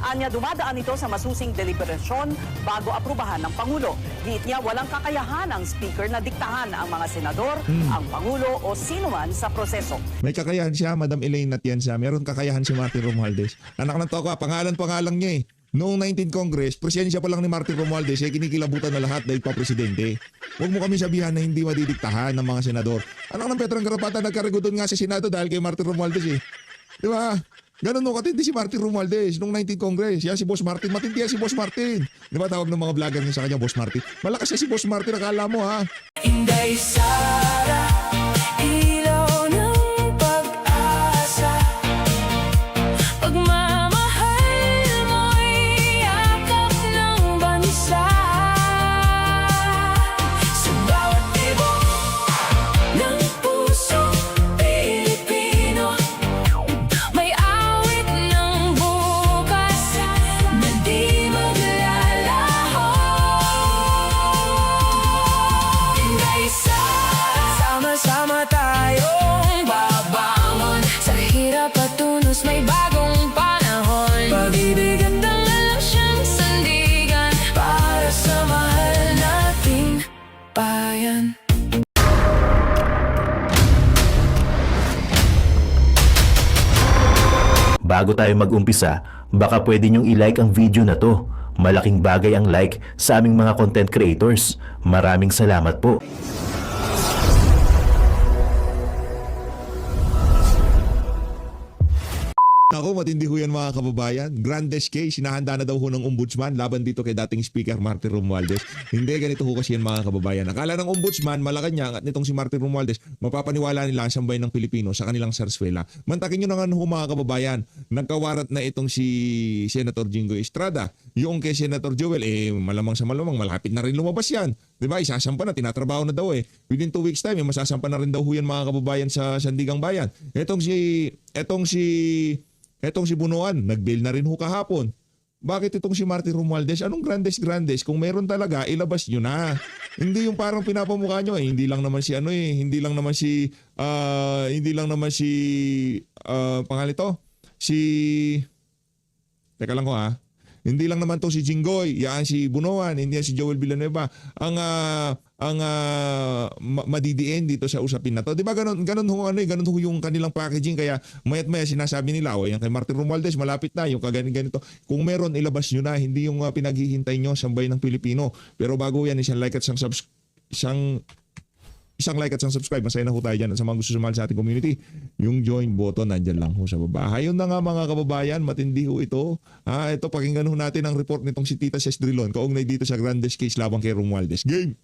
Anya dumadaan ito sa masusing deliberasyon bago aprubahan ng Pangulo. Giit niya walang kakayahan ang Speaker na diktahan ang mga senador, ang Pangulo o sino man sa proseso. May kakayahan siya, Madam Elaine Atienza. Meron kakayahan si Martin Romualdez. Anak ng toko, pangalan niya eh. Noong 19 Congress, presidensya pa lang ni Martin Romualdez, kinikilabutan na lahat dahil pa presidente. Huwag mo kami sabihan na hindi madidiktahan ng mga senador. Anak ng Petrang Karapatan, nagkarego doon nga sa Senado dahil kay Martin Romualdez eh. Di ba? Ganun no, katindi si Martin Romualdez noong 19 Congress. Yan si Boss Martin, matindi yan si Boss Martin. Di ba tawag ng mga vlogger niya sa kanya, Boss Martin? Malakas siya si Boss Martin, akala mo ha? Inday Sara, ilaw ng pag-asa. Pagmamahal mo'y yakap ng bansa. Sa bawat tibok ng puso Pilipino, may awit ng bukas na di maglalaho. Inday Sara, sama-sama tayong babangon. Sa hirap at tunos may bagong panahon. Pag-ibig at dangal siyang sandigan para sa mahal nating bayan. Bago tayo mag-umpisa, baka pwede nyong i-like ang video na to. Malaking bagay ang like sa aming mga content creators. Maraming salamat po. Ako, matindi ho yan mga kababayan. Grandest case, sinahanda na daw ho ng ombudsman laban dito kay dating Speaker Martin Romualdez. Hindi, ganito ho kasi yan mga kababayan. Akala ng ombudsman, Malacanang at nitong si Martin Romualdez, mapapaniwala nila ang sambayan ng Pilipino sa kanilang sarswela. Mantakin nyo na nga ho mga kababayan, nagkawarat na itong si Senator Jingoy Estrada. Yung kay Senator Joel, malamang sa malamang, malapit na rin lumabas yan. Diba, isasampa na, tinatrabaho na daw eh. Within 2 weeks time, masasampa na rin daw ho yan mga kababayan sa Sandigang Bayan. Etong si Bunuan, nag-bail na rin ho kahapon. Bakit itong si Martin Romualdez? Anong grandes? Kung meron talaga, ilabas nyo na. Hindi yung parang pinapamukha nyo eh. Hindi lang naman si pangalito. Teka lang ko ha. Hindi lang naman to si Jinggoy, yan si Bunuan, hindi yan si Joel Villanueva. Ang madidiin dito sa usapin na to. 'Di ba ganun ho yung kanilang packaging, kaya mayat-maya sinasabi nila, yan kay Martin Romualdez malapit na yung ganito. Kung meron, ilabas niyo na, hindi yung pinaghihintay niyo sa bayan ng Pilipino. Pero bago yan, isang like at isang like at isang subscribe. Masaya na ho tayo dyan. At sa mga gusto sumali sa ating community, yung join button nandyan lang ho sa baba. Ayun na nga mga kababayan, matindi ho ito. Ito, pakinggan ho natin ang report nitong si Tita Ses Drilon kaugnay dito sa Grandes case labang kay Romualdez. Game!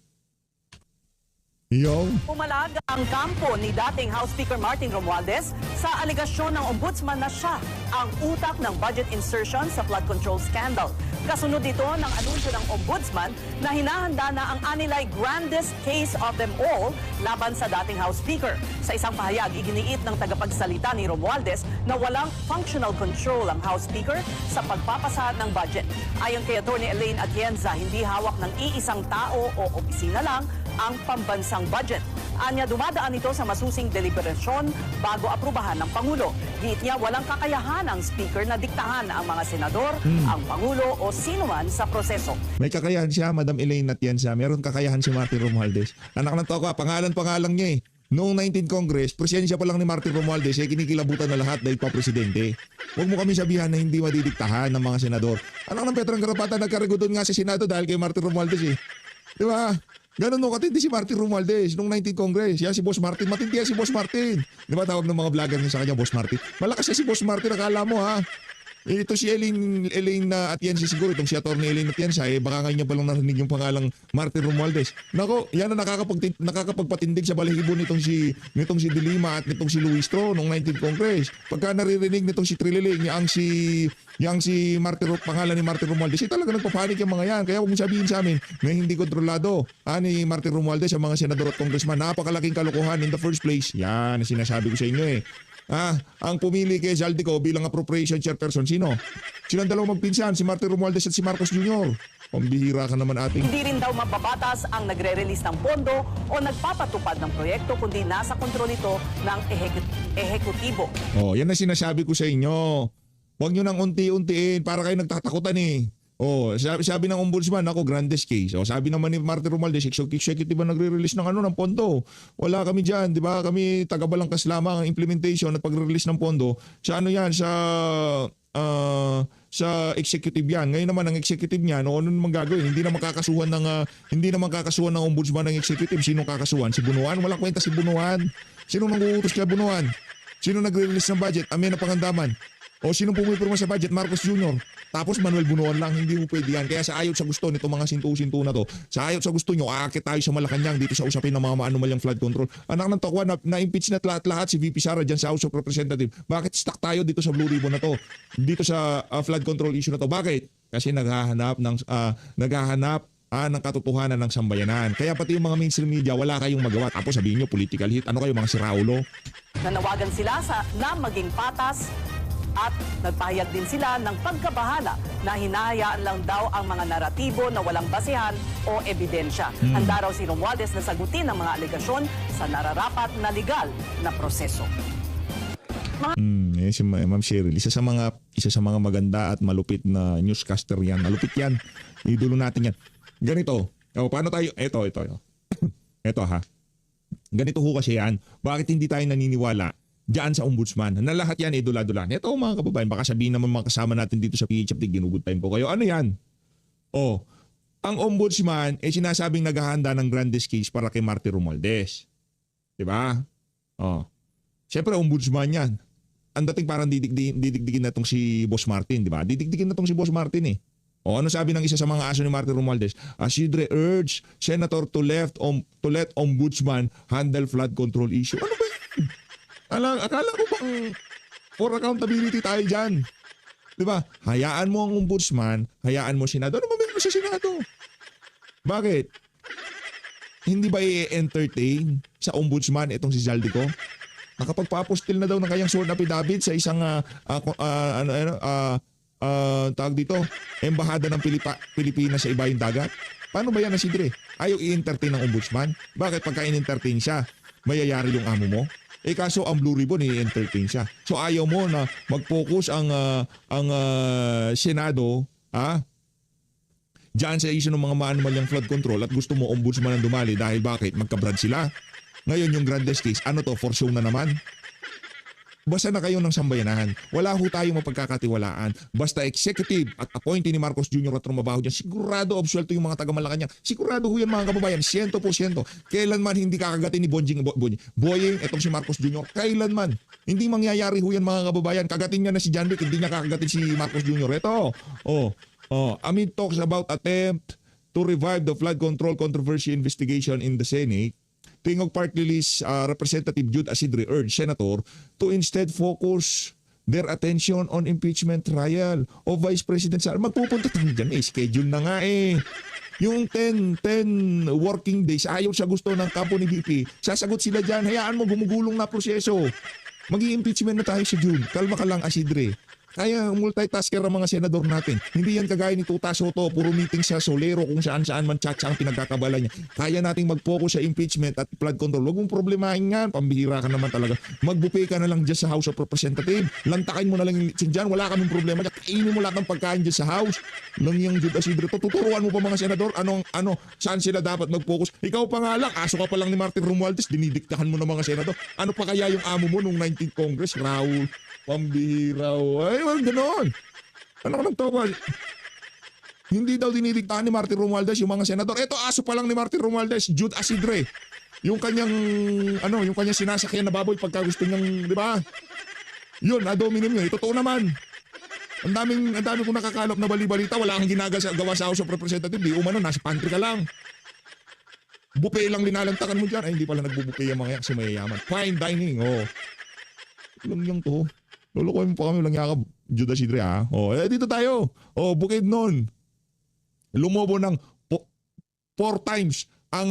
Yo! Pumalag ang kampo ni dating House Speaker Martin Romualdez sa alegasyon ng ombudsman na siya ang utak ng budget insertion sa flood control scandal. Kasunod dito ng anunsyo ng ombudsman na hinahanda na ang anilay grandest case of them all laban sa dating House Speaker. Sa isang pahayag, iginiit ng tagapagsalita ni Romualdez na walang functional control ang House Speaker sa pagpapasa ng budget. Ayon kay Atty. Elaine Atienza, hindi hawak ng iisang tao o opisina lang ang pambansang budget. Anya dumadaan ito sa masusing deliberasyon bago aprubahan ng Pangulo. Giit niya walang kakayahan ang Speaker na diktahan ang mga senador, ang Pangulo o sino man sa proseso. May kakayahan siya, Madam Elaine Atienza. Meron kakayahan si Martin Romualdez. Anak ng toko, pangalan niya eh. Noong 19 Congress, presidensya pa lang ni Martin Romualdez, kinikilabutan na lahat dahil pa presidente. Huwag mo kami sabihan na hindi madidiktahan ng mga senador. Anak ng Petrang Karapatan, nagkarego doon nga sa Senado dahil kay Martin Romualdez eh. Di ba? Ganun no, katindi si Martin Romualdez noong 19 Congress. Yan si Boss Martin, matindi yan si Boss Martin. Di ba tawag ng mga vlogger niya sa kanya, Boss Martin? Malakas siya si Boss Martin, akala mo ha? Ito si Elaine Atienza siguro, itong si Atty. Elaine Atienza, baka ngayon niya palang narinig yung pangalang Martin Romualdez. Nako, yan ang nakakapagpatindig sa balahibo nitong si Dilima at nitong si Luis Tro noong 19 Congress. Pagka naririnig nitong si Trililing, yang si Martin, pangalan ni Martin Romualdez, talaga nagpapanik yung mga yan. Kaya huwag mong sabihin sa amin na hindi kontrolado ni Martin Romualdez ang mga senador at congressman. Napakalaking kalokohan in the first place. Yan ang sinasabi ko sa inyo eh. Ang pumili kay Zaldico bilang appropriation chairperson, sino? Silang dalawang magpinsan, si Martin Romualdez at si Marcos Jr. Pambihira ka naman ating. Hindi rin daw mababatas ang nagre-release ng pondo o nagpapatupad ng proyekto, kundi nasa kontrol ito ng ehekutibo. Yan ang sinasabi ko sa inyo. Huwag nyo nang unti-untiin para kayo nagtatakutan eh. Oh, sabi ng ombudsman, ako grandest case. Oh, sabi naman ni Martin Romualdez, executive ba nagre-release ng ng pondo? Wala kami diyan, 'di ba? Kami taga-balangkas lamang ang implementation at pagre-release ng pondo. Sa ano 'yan, sa executive 'yan. Ngayon naman ang executive niya, ano naman gagawin? Hindi na makakasuhan ng ombudsman ng executive. Sino kakasuhan? Si Bunuan? Walang kwenta si Bunuan. Sino nang uutos kay Bunuan? Sino nagre-release ng budget? Amena Pangandaman. O sino pumipirma sa budget? Marcos Jr. Tapos Manuel Bunuan lang, hindi mo pwede yan. Kaya sa ayot sa gusto nito mga sintu-sintu na to, sa ayot sa gusto nyo, aakit tayo sa Malacanang dito sa usapin ng mga maanumalyang flood control. Anak ng tokwa, na-impeach na lahat si VP Sara dyan sa House of Representatives. Bakit stuck tayo dito sa Blue Ribbon na to? Dito sa flood control issue na to. Bakit? Kasi naghahanap ng katotohanan ng sambayanan. Kaya pati yung mga mainstream media, wala kayong magawa. Tapos sabihin nyo, political hit. Ano kayo mga si Raulo? Nanawagan sila na maging patas at nagpahayag din sila ng pagkabahala na hinahayaan lang daw ang mga naratibo na walang basehan o ebidensya. Handa raw si Romualdez na sagutin ang mga alegasyon sa nararapat na legal na proseso. Si Ma'am Cheryl, isa sa mga maganda at malupit na newscaster yan. Malupit yan. Idolo natin yan. Ganito. Paano tayo? Ito. Ito ha. Ganito ho kasi yan. Bakit hindi tayo naniniwala diyan sa ombudsman? Na lahat yan idula-dulan. Ito mga kababayan, baka sabihin naman mga kasama natin dito sa PH Update, ginugood time ko kayo. Ano yan? Ang ombudsman sinasabing naghahanda ng grandest case para kay Martin Romualdez. Diba? Siyempre ombudsman yan. Ang dating parang didikdikin na tong si Boss Martin, diba? Didikdikin na tong si Boss Martin eh. Ano sabi ng isa sa mga aso ni Martin Romualdez? Asidre urge Senator to let ombudsman handle flood control issue. Ano ba yan? Akala ko bang for accountability tayo dyan? Diba? Hayaan mo ang ombudsman, hayaan mo Senado. Ano ba meron sa Senado? Bakit? Hindi ba i-entertain sa ombudsman itong si Zaldico? Nakapagpa-apostil na daw ng kanyang sworn affidavit sa isang tawag dito, embahada ng Pilipinas sa ibayong dagat. Paano ba yan, Asidre? Ayaw i-entertain ng ombudsman? Bakit pagka in-entertain siya, mayayari yung amo mo? Kaso ang Blue Ribbon i-entertain siya. So ayaw mo na mag-focus ang Senado diyan sa issue ng mga maanumalyang flood control at gusto mo ombudsman ang dumali dahil bakit? Magkabrad sila. Ngayon yung grandest case, ano to? For show na naman? Basta na kayo ng sambayanan. Wala ho tayong mapagkakatiwalaan. Basta executive at appointee ni Marcos Jr. at trumabaho dyan, sigurado absuelto yung mga taga-Malacanang. Sigurado ho yan mga kababayan, 100%. Kailanman hindi kakagatin ni Boying, etong si Marcos Jr. Kailanman. Hindi mangyayari ho yan mga kababayan. Kagatin niya na si John Wick, hindi niya kakagatin si Marcos Jr. Ito. Amid talks about attempt to revive the flood control controversy investigation in the Senate, Tingog Party List Representative Jude Asidre urged Senator to instead focus their attention on impeachment trial of Vice President Sara. Magpupunta tayo dyan schedule na nga Yung 10 working days, ayaw sa gusto ng kampo ni VP. Sasagot sila dyan, hayaan mo gumugulong na proseso. Mag-i-impeachment na tayo sa June. Kalma ka lang Asidre. Kaya multitasker ang mga senador natin. Hindi yan kagaya ni Tuta Soto, puro meeting sa Solero kung saan-saan man tsa-tsa ang pinagkakabala niya. Kaya nating mag-focus sa impeachment at flood control. Huwag mong problemahin nga, pambihira ka naman talaga. Mag-buffet ka na lang dyan sa House of Representatives. Lantakin mo na lang yung litsin dyan, wala kaming problema. Kainin mo lahat ng pagkain dyan sa House. Lang yung Jude Asidre. Tuturuan mo pa mga senador, saan sila dapat mag-focus. Ikaw pa nga lang, aso ka pa lang ni Martin Romualdez, dinidiktahan mo ng mga senador. Ano pa kaya yung amo mo nung 19th Congress, Raul? Pambihiraw. Ay, wag ganon. Ano ka nagtawag? Hindi daw dinidiktahan ni Martin Romualdez yung mga senador. Ito, aso pa lang ni Martin Romualdez, Jude Asidre. Yung kanyang sinasakyan na baboy pagka gusto niyang, di ba? Yun, adominem yun. Totoo naman. Ang dami kong nakakalap na bali-balita. Wala kang ginagawa sa House of Representatives. Di umano, nasa pantry ka lang. Buffet lang linalantakan mo dyan. Ay, hindi pala nagbubuffet yung mga kasi mayayaman. Fine dining, Lang yung to. Lulukoy mo pa kami, walang yakap, Jude Asidre dito tayo. Bukid nun. Lumobo ng 4 times ang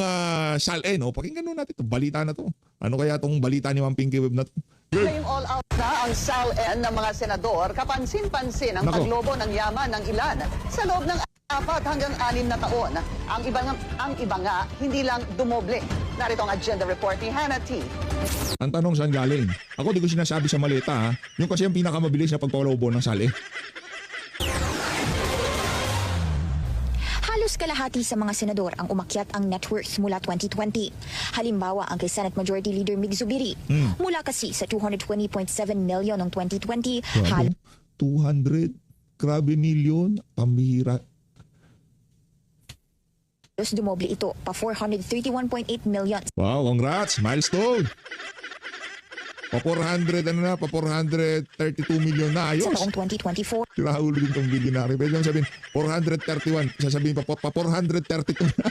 SALN. Pakinggan nun natin ito. Balita na to. Ano kaya tong balita ni Ma'am Pinky Web na to? Ngayong all out na ang SALN ng mga senador, kapansin-pansin ang paglobo ng yaman ng ilan sa loob ng 4 hanggang 6 na taon. Ang iba nga, hindi lang dumoble, Narito ang agenda report ni Hannah T. Ang tanong saan galing? Ako di ko sinasabi sa maleta ha. Yung kasi ang pinakamabilis na pagpapalobo ng sali. Halos kalahati sa mga senador ang umakyat ang net worth mula 2020. Halimbawa ang kay Senate Majority Leader Mig Zubiri. Mula kasi sa 220.7 million noong 2020, Grabe, 200? Grabe milyon? Pambihira. halos dumoble ito pa 431.8 million. Wow, congrats! Milestone! Pa 400, ano na, pa 432 million na, ayos! Sa taong 2024, Siraulo din tong billionaire. Pwede lang sabihin, 431. Sasabihin pa 432 na.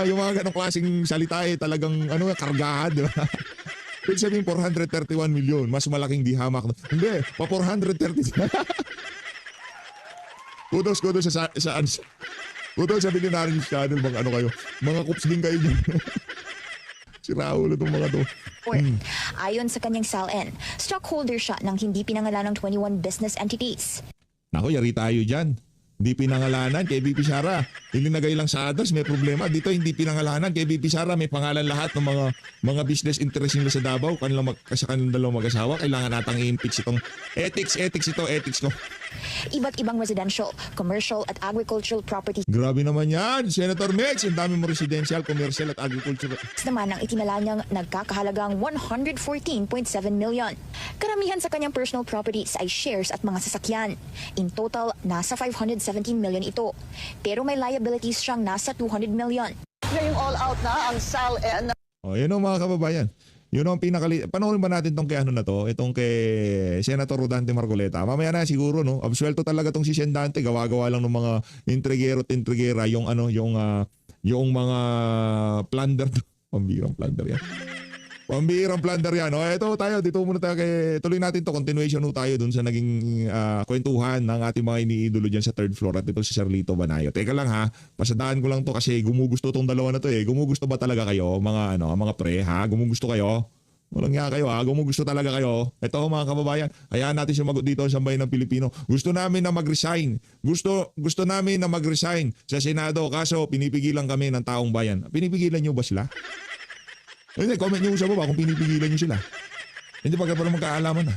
Yung mga ganong klaseng salita talagang kargahan, di ba? Pwede sabihin 431 million. Mas malaking di hamak. Hindi, pa 432. Kudos sa kudos sa billionaire news channel. Mga ano kayo. Mga coops din kayo dyan. Siraulo itong mga to. ayon sa kanyang SALN, stockholder siya ng hindi pinangalan ng 21 business entities. Nako, yari tayo dyan. Hindi pinangalanan kay VP Sara. Ilinagay lang sa others, may problema. Dito hindi pinangalanan kay VP Sara, may pangalan lahat ng mga business interest nila sa Davao. Sa kanilang dalawang mag-asawa, kailangan natang i-impeach itong ethics ko. Iba't ibang residential, commercial at agricultural properties Grabe naman yan, Senator Mex. Ang dami mo residential, commercial at agricultural. naman ang itinala niyang nagkakahalagang 114.7 million. Karamihan sa kanyang personal properties ay shares at mga sasakyan. In total, nasa 517 million ito. Pero may liabilities siyang nasa 200 million. Ngayong all-out na ang SALN. Yun ang mga kababayan. Yun ang panoorin ba natin tong kay na to? Itong kay Senator Rodante Marcoleta. Mamaya na siguro, no? Absuelto talaga tong si Sendante. Gawa-gawa lang ng mga intrigero at intrigera yung mga plunder. Pambirang plunder yan. Pambirang plunder yan. Ito tayo. Dito muna tayo tuloy natin to. Continuation tayo dun sa naging kwentuhan ng ating mga iniidolo dyan sa third floor. At ito si Charlito Banayo. Teka lang ha. Pasadaan ko lang to kasi gumugusto tong dalawa na to eh. Gumugusto ba talaga kayo mga pre ha? Gumugusto kayo? Walang nga kayo ha. Gumugusto talaga kayo. Ito mga kababayan. Hayaan natin sumagot dito sa bayan ng Pilipino. Gusto namin na mag-resign. Gusto namin na mag-resign sa Senado. Kaso pinipigilan kami ng taong bayan. Pinipigilan nyo ba sila? Hindi, comment nyo sa baba kung pinipigilan nyo sila. Hindi pa pala magkaalaman na.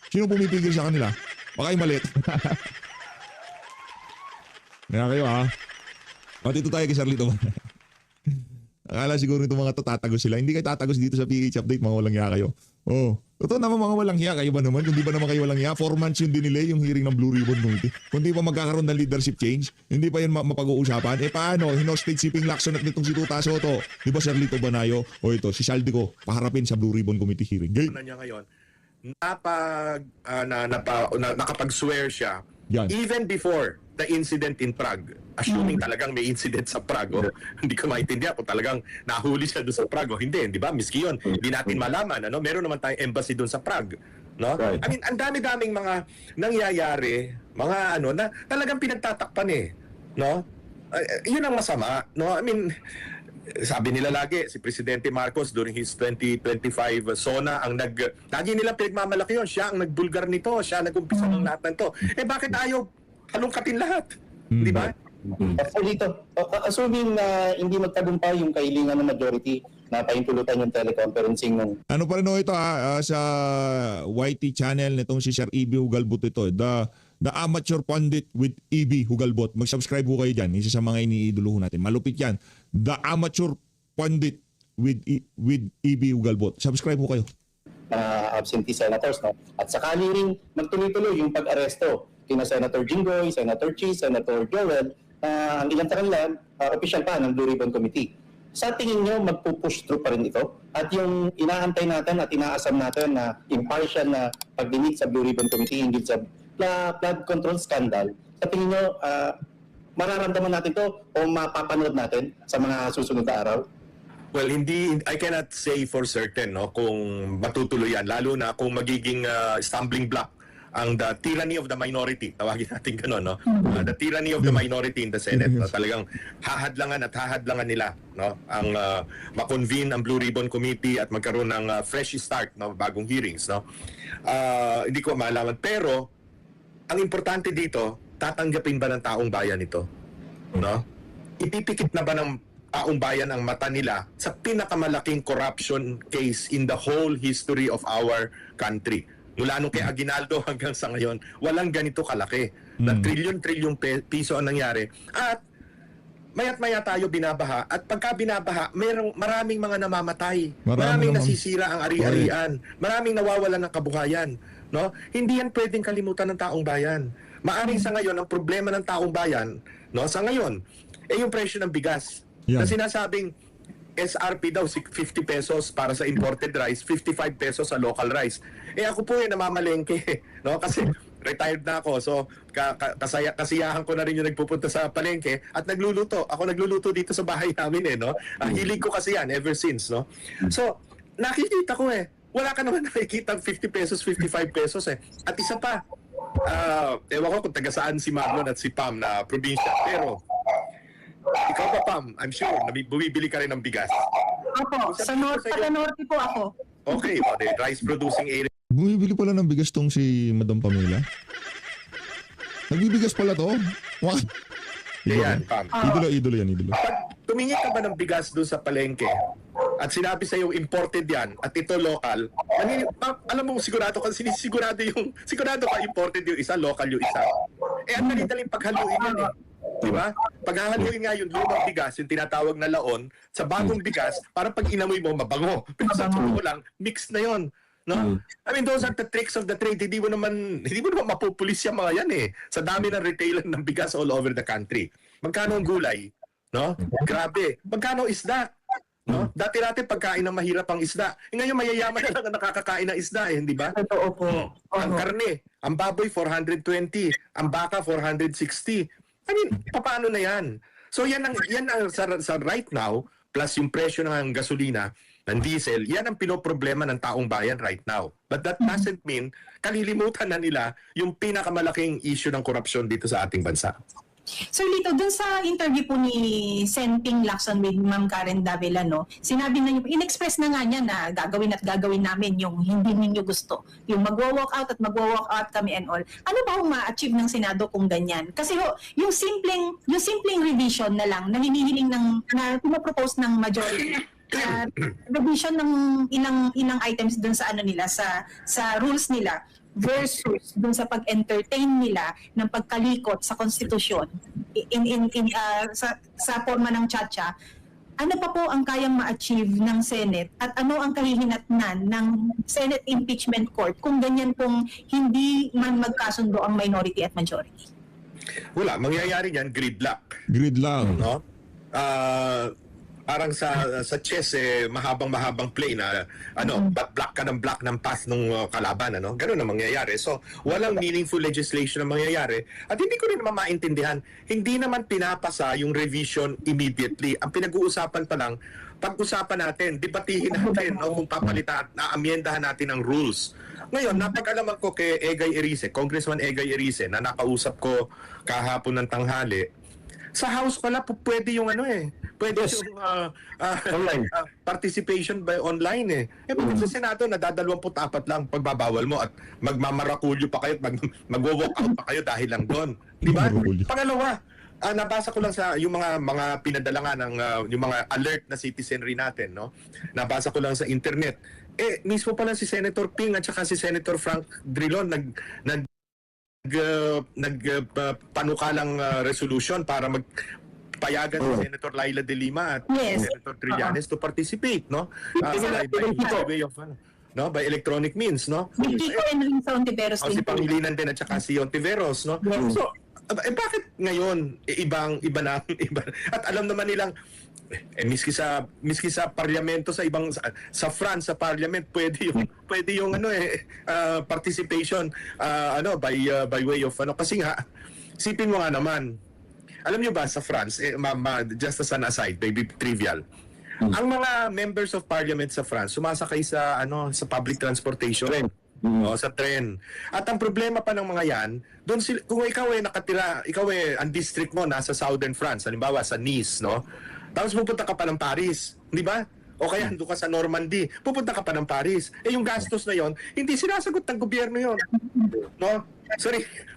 Sino pumipigil sa kanila? Baka yung malit. Kaya kayo ha. Dito tayo kay Charlito. Akala siguro itong mga to tatagos sila. Hindi kayo tatagos dito sa PH Update, mga walang hiya kayo. Totoo naman mga walang hiya. Kayo ba naman? Kung di ba naman kayo walang hiya, 4 months yun dinilay yung hearing ng Blue Ribbon Committee. Kung di pa magkakaroon ng leadership change, hindi pa yun mapag-uusapan. Paano? Hinostage si Ping Lacson at nitong si Tuta Soto. Di ba Charlito Banayo? Ito, si Saldico, paharapin sa Blue Ribbon Committee hearing. Na niya ngayon, nakapag-swear siya Yan. even before the incident in Prague. Assuming talagang may incident sa Prague. Hindi ko maintindihan kung talagang nahuli siya doon sa Prague. Hindi, di ba? Miski yun, hindi natin malaman. Meron naman tayong embassy doon sa Prague. No? Right. I mean, ang dami-daming mga nangyayari, mga na talagang pinagtatakpan eh. No? Yun ang masama. No? I mean, sabi nila lagi, si Presidente Marcos during his 2025 SONA, lagi nila pinagmamalaki yun. Siya ang nagbulgar nito, siya nag-umpisa ng lahat ng to. Bakit ayaw halongkatin lahat? Di ba? Actually, assuming na hindi magtagumpay yung kahilingan ng majority na paintulutan yung teleconferencing ng Ano pa rin ito sa YT channel nitong si Sir EB Hugalbot ito. The Amateur Pundit with EB Hugalbot. Mag-subscribe po kayo dyan. Isa sa mga iniidolo natin. Malupit yan. The Amateur Pundit with EB Hugalbot. Subscribe po kayo. absentee senators. No? At sakali rin magtuloy-tuloy yung pag-aresto kina Senator Jinggoy, Senator Cheese, Senator Joel, ang ilang kanila, official pa ng Blue Ribbon Committee. Sa tingin nyo, magpupush through pa rin ito? At yung inaantay natin at inaasam natin na impartial na pagdinig sa Blue Ribbon Committee hinggil sa flood control scandal, sa tingin nyo, mararamdaman natin to o mapapanood natin sa mga susunod na araw? Well, I cannot say for certain kung matutuloy yan, lalo na kung magiging stumbling block ang the tyranny of the minority, tawagin natin gano'n, no? The tyranny of the minority in the Senate. Talagang hahadlangan nila, no? Ang ma-convene ang Blue Ribbon Committee at magkaroon ng fresh start, no? Bagong hearings, no? Hindi ko malaman. Pero, ang importante dito, tatanggapin ba ng taong bayan ito? No? Ipipikit na ba ng taong bayan ang mata nila sa pinakamalaking corruption case in the whole history of our country. Mula nung kay Aguinaldo hanggang sa ngayon, walang ganito kalaki. Na trilyon-trilyong piso ang nangyari. At mayat-maya tayo binabaha. At pagka binabaha, maraming mga namamatay. Maraming nasisira ang ari-arian. Maraming nawawalan ng kabuhayan. No? Hindi yan pwedeng kalimutan ng taong bayan. Maaring sa ngayon, ang problema ng taong bayan, no, sa ngayon, yung presyo ng bigas. Yan. Na sinasabing SRP daw 50 pesos para sa imported rice, 55 pesos sa local rice. Ako po namamalengke, no? Kasi retired na ako. So kasiyahan ko na rin yung nagpupunta sa palengke at nagluluto. Ako nagluluto dito sa bahay namin no. Hilig ko kasi yan ever since, no. So nakikita ko wala ka naman nakikita 50 pesos, 55 pesos At isa pa, ewan ko kung taga saan si Marlon at si Pam na probinsya. Pero ikaw pa, Pam, I'm sure, bumibili ka rin ng bigas. Opo, sa norte po ako. Okay, rice producing area. Bumibili pala ng bigas tong si Madam Pamela. Nagbibigas pala to? What? Yan, Pam. Idolo yan. Pag tumingin ka ba ng bigas doon sa palengke at sinabi sa'yo imported yan at ito local, alam mo sigurado ka, sigurado ka imported yung isa, local yung isa. Ang dali-daling paghaluin yan Diba? Paghahaluin nga yung lumang bigas, yung tinatawag na laon, sa bagong bigas, para pag inamoy mo, mabango. Pero sa totoo lang, mixed na yon. No? I mean, those are the tricks of the trade. Hindi mo naman mapupulis yung mga yan Sa dami ng retailer ng bigas all over the country. Magkano ang gulay? No? Grabe. Magkano isda? No? Dati pagkain ng mahirap ang isda. Ngayon mayayaman na lang ang nakakakain ng isda hindi ba? Totoo po. Ang karne, ang baboy 420, ang baka 460. I mean, paano na yan? So yan ang sa right now, plus yung presyo ng gasolina, ng diesel, yan ang pinoproblema ng taong bayan right now. But that doesn't mean kalilimutan na nila yung pinakamalaking issue ng korupsyon dito sa ating bansa. Sir Lito, dun sa interview po ni Senting Lacson with Ma'am Karen Davila, sinabi na niyo, in-express na nga niya na gagawin namin yung hindi ninyo gusto. Yung magwo-walk out at magwo-walk out kami and all. Ano ba ang ma-achieve ng Senado kung ganyan? Kasi yung simpleng revision na lang, na hinihiling na pinapropose ng majority, revision ng ilang items dun sa nila, sa rules nila, versus dun sa pag-entertain nila ng pagkalikot sa konstitusyon sa forma ng tsa-tsa, ano pa po ang kayang ma-achieve ng Senate at ano ang kahihinatnan ng Senate Impeachment Court kung ganyan pong hindi man magkasundo ang minority at majority? Wala, mangyayari yan, gridlock. Gridlock. No? Parang sa chess mahabang play na block ka ng block ng path ng kalaban Ganun ang mangyayari. So walang meaningful legislation ang mangyayari at hindi ko rin naman maintindihan. Hindi naman pinapasa yung revision immediately. Ang pinag-uusapan pa lang, pag-usapan natin, debatihin natin kung papalitan at naamyendahan natin ang rules. Ngayon, napag-alaman ko kay Egay Erice, Congressman Egay Erice, na nakausap ko kahapon ng tanghali. Sa House pala pwede yung pwede yung online participation by online bakit sa Senado nadadalawamput-apat lang pagbabawal mo at magmamarakulyo pa kayo at magwo-walk out pa kayo dahil lang doon, di ba? Pangalawa, nabasa ko lang sa yung mga pinadala nga ng yung mga alert na citizenry natin, nabasa ko lang sa internet, mismo pala si Senator Ping at saka si Senator Frank Drilon panukalang resolution para magpayagan si Senator Laila De Lima at Senator Trillanes to participate, by electronic means, Si Kiko and sa Ontiveros si Pangilinan din at saka si Ontiveros, So, bakit ngayon iba at alam naman nilang miski sa parlamento sa France sa parliament pwede yung participation by way of kasi nga sipin mo nga naman, alam niyo ba sa France just as an aside, maybe trivial, ang mga members of parliament sa France sumasakay sa public transportation sa tren. At ang problema pa ng mga yan, kung ikaw nakatira, ang district mo nasa southern France, halimbawa sa Nice, tapos pupunta ka pa ng Paris, di ba? O kaya doon ka sa Normandy, pupunta ka pa ng Paris. Eh yung gastos na yon, hindi sinasagot ng gobyerno yon. No?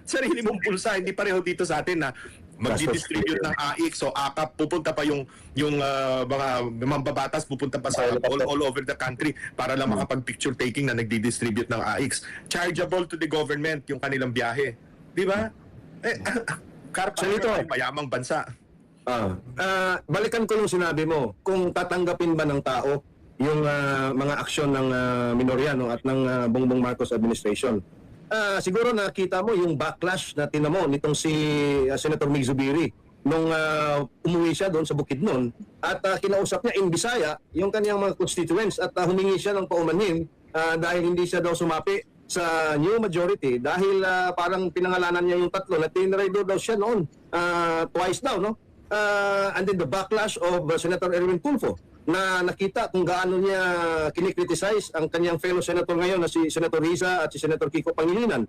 Sarili mong pulsa, hindi pareho dito sa atin na mag-distribute ng AIC, so AKAP, pupunta pa yung mga mambabatas, pupunta pa sa all over the country para lang makapag-picture taking na nagdi-distribute ng AIC. Chargeable to the government yung kanilang biyahe. Di ba? Carpenter ay mayamang bansa. Balikan ko yung sinabi mo, kung tatanggapin ba ng tao yung mga aksyon ng Minoriano at ng Bongbong Marcos administration. Siguro nakita mo yung backlash na tinamo nitong si Senator Mig Zubiri nung umuwi siya doon sa Bukidnon at kinausap niya in Bisaya yung kaniyang mga constituents at humingi siya ng paumanhin dahil hindi siya daw sumapi sa new majority dahil parang pinangalanan niya yung tatlo na tinraido daw siya noon twice daw, no? And then the backlash of Senator Erwin Tulfo na nakita kung gaano niya kinikriticize ang kanyang fellow senator ngayon na si Senator Riza at si Senator Kiko Pangilinan.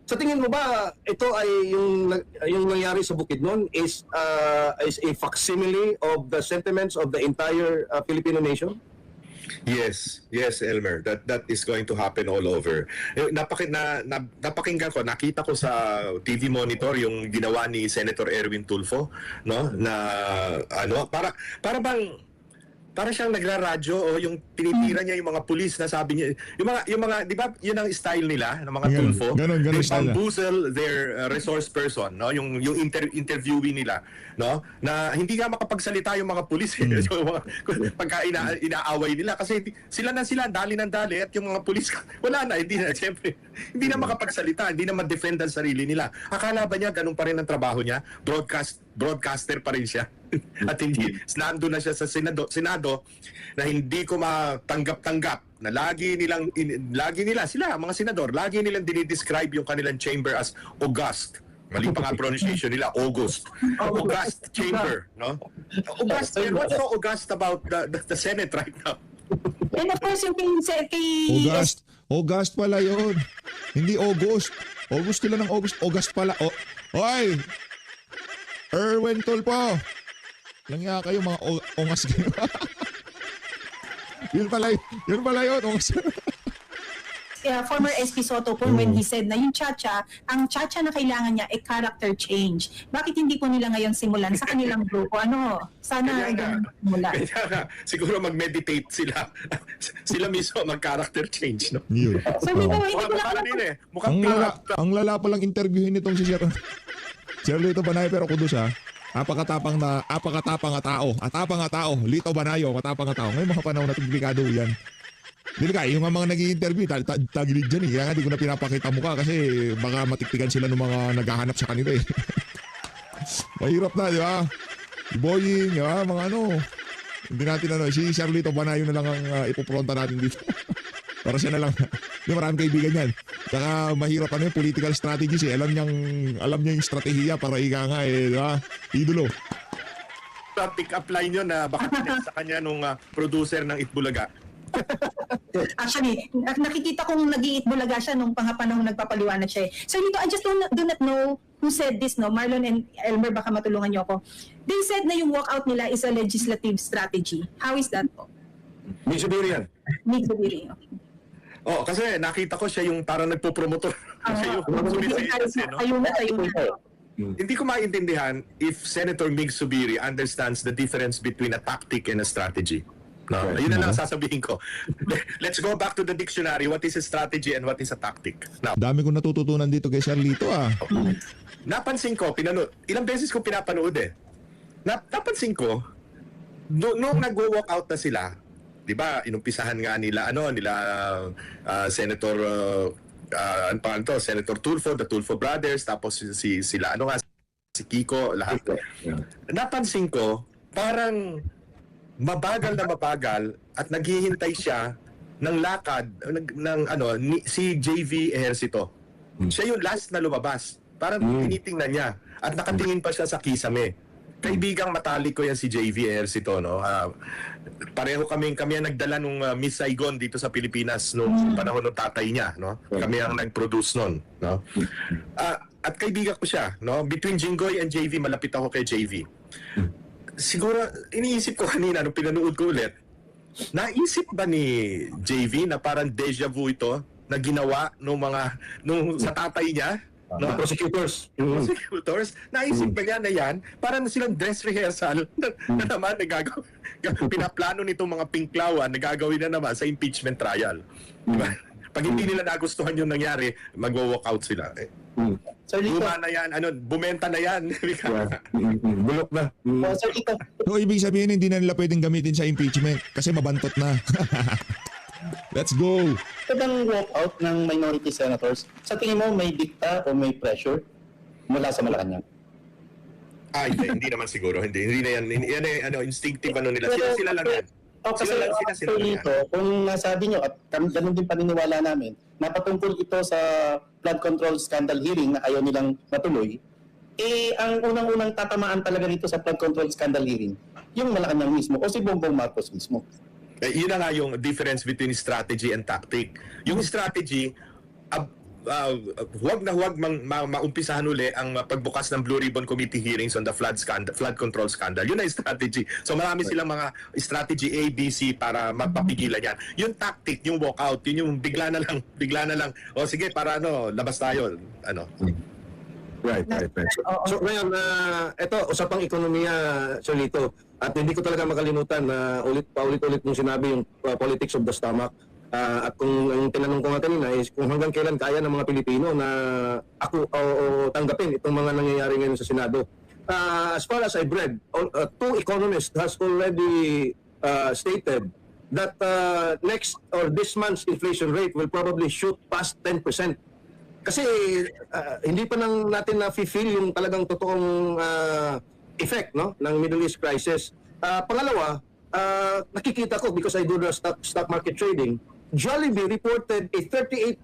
Sa tingin mo ba ito ay yung nangyari sa Bukidnon is a facsimile of the sentiments of the entire Filipino nation? Yes, Elmer. That is going to happen all over. Napakinggan ko, nakita ko sa TV monitor yung ginawa ni Senator Erwin Tulfo, no? Na para siyang nagraradyo o yung tinitira niya yung mga pulis na sabi niya yung mga di ba yun ang style nila ng mga Tulfo, ganun they style. bamboozle their resource person, no, yung interviewee nila, no, na hindi nga makapagsalita yung mga pulis yung mga, pagka inaaway nila kasi sila dali at yung mga pulis wala na, hindi na, siyempre hindi na makapagsalita, hindi na ma-defend ang sarili nila. Akala ba niya ganun pa rin ang trabaho niya? Broadcaster pa rin siya. At hindi, nando na siya sa Senado na hindi ko matanggap-tanggap na lagi nila sila, mga senador, lagi nilang dinidescribe yung kanilang chamber as august. Mali pa nga pronunciation nila, August chamber, no? August, what's so august about the Senate right now? And of course, yung kay August pala yun. Hindi August. August sila ng August. August pala. Oy! Erwin Tulfo. Langya kayo mga ongas kayo. Yun pala yun. Ongas. Former SP Soto po when he said na yung ang chacha na kailangan niya ay character change. Bakit hindi po nila ngayon simulan sa kanilang grupo? Sana simulan. Kaya siguro mag-meditate sila. Sila mismo mag-character change, no? Yun. So, Mukhang ang lala palang interviewin nitong si Lito Banayo, pero kudos ha. Apakatapang na tao. Atapang na tao. Lito Banayo, matapang na tao. Ngayon mga panahon na delikado yan. Delikado, yung mga nag-i-interview, tagilid dyan eh. Kaya nga di ko na pinapakita mukha kasi baka matiktikan sila ng mga naghahanap sa kanila eh. Mahirap na, di ba? Boying, di ba? Mga hindi natin si Lito Banayo na lang ang ipopronta natin dito. Para siya na lang. Di maraming kaibigan yan. Saka mahirap yung political strategies eh. Alam niya yung strategiya para ika nga eh. Di ba? Idolo. Pick up line yun na baka sa kanya nung producer ng Itbulaga. Actually, nakikita kong nag-iitbulaga siya nung pangapanahon nagpapaliwanag siya. So dito, I just do not know who said this, no? Marlon and Elmer, baka matulungan niyo ako. They said na yung walkout nila is a legislative strategy. How is that po? Mig Zubiri yan. Mig Zubiri. Kasi nakita ko siya yung parang nagpo-promotor. Ayun na. Hindi ko maintindihan if Senator Mig Zubiri understands the difference between a tactic and a strategy. No, yun na lang sasabihin ko. Let's go back to the dictionary. What is a strategy and what is a tactic? Now, dami kong natututunan dito kay Lito ah. Napansin ko, ilang beses ko pinapanood eh. Napansin ko, nung nag-walk out na sila, di ba, inumpisahan nga nila, Senator, Senator Tulfo, the Tulfo brothers, tapos si Kiko, lahat. Napansin ko, parang mabagal at naghihintay siya ng lakad si JV Ejercito. Siya yung last na lumabas. Parang tinitingnan niya at nakatingin pa siya sa kisame. Kaibigang matalik ko yan si JV Ejercito, no? Pareho kami ang nagdala nung Miss Saigon dito sa Pilipinas nung panahon ng tatay niya, no? Kami ang nag-produce nun, no? At kaibigan ko siya, no? Between Jinggoy and JV, malapit ako kay JV. siguro, iniisip ko kanina, nung pinanood ko ulit, naisip ba ni JV na parang deja vu ito na ginawa nung sa tatay niya? No? Prosecutors. Prosecutors, naisip ba niya na yan? Parang silang dress rehearsal na naman pinaplano nitong mga pinklawan na gagawin na naman sa impeachment trial. Diba? Pag hindi nila nagustuhan yung nangyari, mag-walk out sila. Sir Lito, Luma na yan, bumenta na yan. Bulok na. Sir Lito, So, ibig sabihin, hindi na nila pwedeng gamitin sa impeachment kasi mabantot na. Let's go! ito bang walkout ng minority senators, sa tingin mo may dikta o may pressure mula sa Malacanang? Hindi naman siguro. Hindi na yan. Yan instinctive nila. Sila lang yan. Kasi Sila lang Sir Lito, kung nasabi nyo, at ganun din paniniwala namin, napatungkol ito sa flood control scandal hearing na ayaw nilang matuloy, ang unang-unang tatamaan talaga dito sa flood control scandal hearing, yung Malacanang mismo o si Bongbong Marcos mismo. Yun na nga yung difference between strategy and tactic. Yung strategy, huwag maumpisahan uli ang pagbukas ng Blue Ribbon Committee hearings on the flood control scandal. Yun na yung strategy. So marami silang mga strategy A, B, C para mapapigilan yan. Yung tactic, yung walkout, yun yung bigla na lang. O sige, para labas tayo. Right. So ngayon, ito, usapang ekonomiya, Sir Lito. At hindi ko talaga makalimutan na paulit-ulit mong sinabi yung politics of the stomach. At kung ang tinanong ko nga kanina is kung hanggang kailan kaya ng mga Pilipino na tanggapin itong mga nangyayari ngayon sa Senado. As far as I've read, two economists has already stated that next or this month's inflation rate will probably shoot past 10%. Kasi hindi pa natin na-feel yung talagang totoong effect ng Middle East crisis. Pangalawa, nakikita ko because I do the stock market trading, Jollibee reported a 39%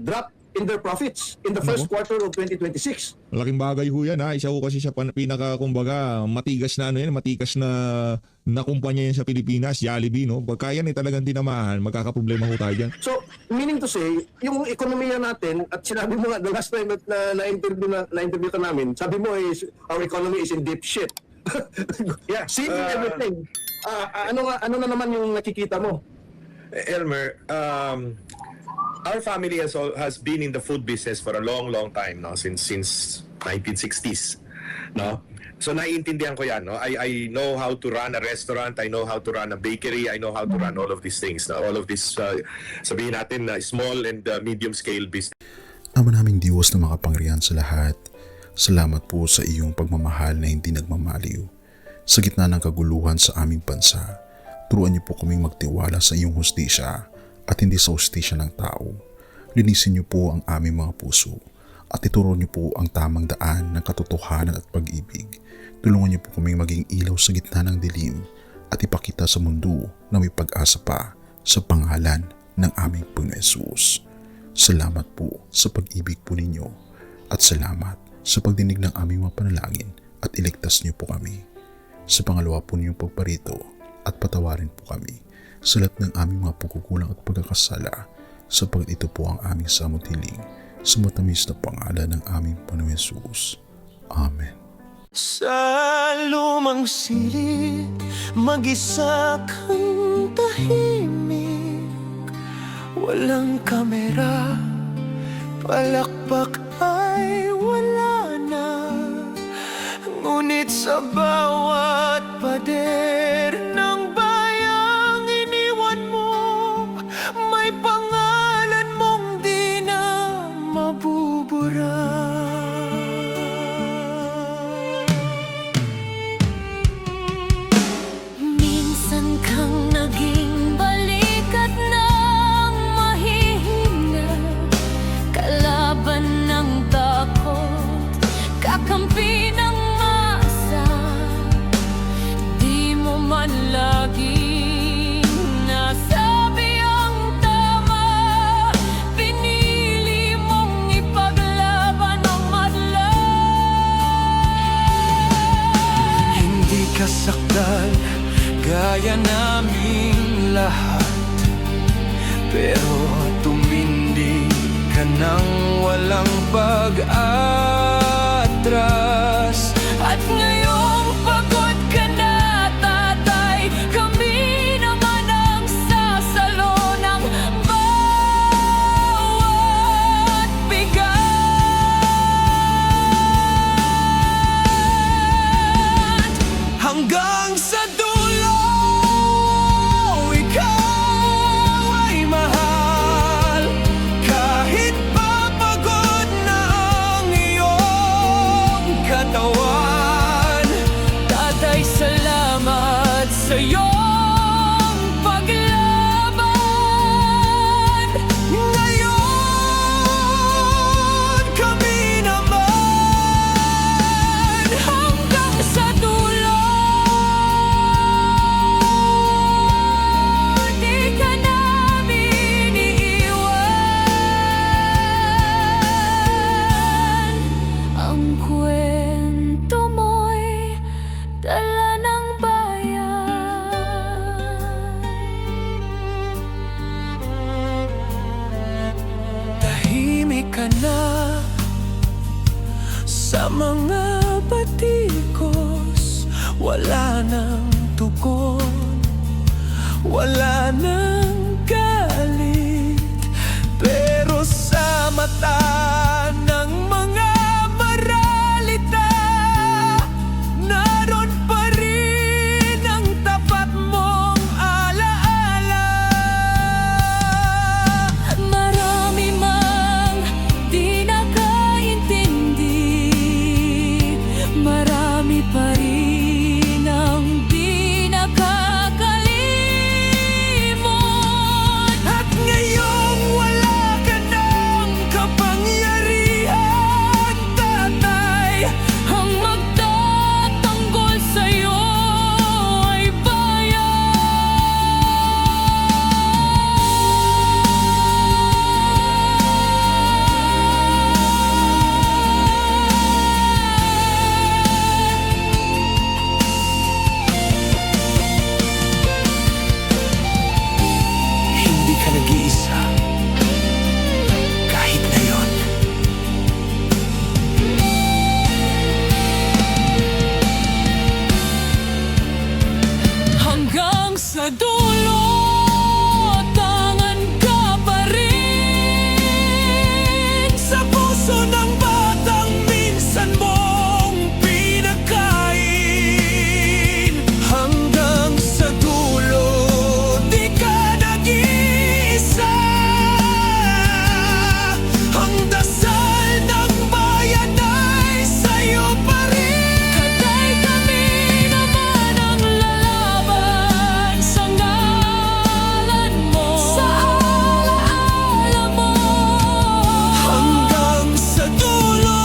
drop in their profits in the first quarter of 2026. Malaking bagay ho yan ha. Isa ho kasi siya kumbaga matigas na kumpanya yan sa Pilipinas, Jollibee, no? Pagka yan talagang tinamahan, magkakaproblema ho tayo dyan. So, meaning to say, yung ekonomiya natin, at sinabi mo nga, the last time na-interview ka namin, sabi mo is, our economy is in deep shit. Yeah. Seeing everything. Ano na naman yung nakikita mo? Elmer, our family has been in the food business for a long time now, since 1960s, no? So naiintindihan ko 'yan, no? I know how to run a restaurant, I know how to run a bakery, I know how to run all of these things, no? All of this sabihin natin na small and medium scale business. Ama naming Diyos na makapangyarihan sa lahat, salamat po sa iyong pagmamahal na hindi nagmamaliw. Sa gitna ng kaguluhan sa aming bansa, turuan niyo po kaming magtiwala sa iyong hustisya at hindi sa hustisya ng tao. Linisin niyo po ang aming mga puso at ituro niyo po ang tamang daan ng katotohanan at pag-ibig. Tulungan niyo po kaming maging ilaw sa gitna ng dilim at ipakita sa mundo na may pag-asa pa sa pangalan ng aming Panginoon Hesus. Salamat po sa pag-ibig po ninyo at salamat sa pagdinig ng aming mga panalangin at iligtas niyo po kami. Sa pangalawa po ninyong pagparito at patawarin po kami sa lahat ng aming mga pagkukulang at pagkakasala sapagkat ito po ang aming samot hiling sa matamis na pangalan ng aming Panginoon Hesus. Amen. Sa lumang silid, mag-isa kang tahimik. Walang kamera, palakpak ay wala na. Ngunit sa bawat pader ng bayang iniwan mo, may pangalan mong di na mabubura. Minsan kang naging balikat ng mahihina, kalaban ng takot, kakampi ng masa. Di mo man laging nasabi ang tama, pinili mong ipaglaban ang madla. Hindi ka sakdal gaya naming lahat, pero tumindi ka nang walang pag-atras. At ngayong pagod ka Sa mga batikos, wala nang tugon, wala nang galit, pero sa mata ng mga maralita, naroon pa rin ang tapat mong alaala. Marami mang di nakaintindi, marami pa rin ang di nakakalimot. At ngayong wala ka ng kapangyarihan, tatay, ang magtatanggol sa'yo ay hindi ka nag-iisa, kahit na yon. Hanggang sa dulo, tangan ka pa rin sa puso ng batang minsan mong pinakain. Hanggang sa dulo, di ka nag-iisa. Ang dasal ng bayan ay sa'yo pa rin. Katay kami naman ang lalaban sa ngalan mo, sa alaala mo. Hanggang sa dulo,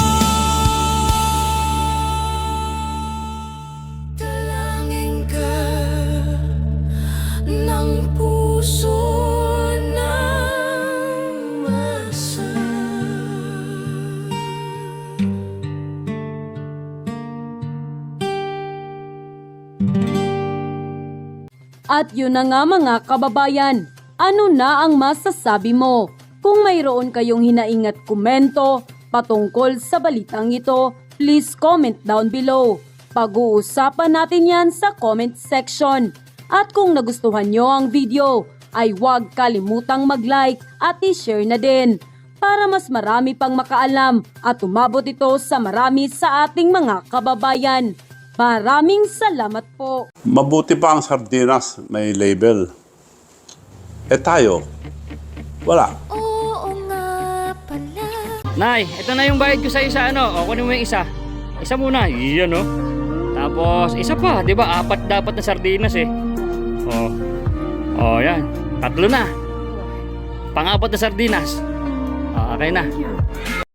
dalangin ka ng puso ng masa. At yun na nga mga kababayan, ano na ang masasabi mo? Kung mayroon kayong hinaing at komento patungkol sa balitang ito, please comment down below. Pag-uusapan natin yan sa comment section. At kung nagustuhan nyo ang video, ay huwag kalimutang mag-like at i-share na din para mas marami pang makaalam at umabot ito sa marami sa ating mga kababayan. Maraming salamat po. Mabuti pa ang sardinas, may label. Eh tayo, wala. Oo nga pala. Nay, ito na yung bayad ko sa isa, ano? O, kunin mo yung isa. Isa muna, iyan, no? Tapos, isa pa, di ba? 4 dapat na sardinas, eh. O, yan. 3 na. Pang-4 na sardinas. O, okay na.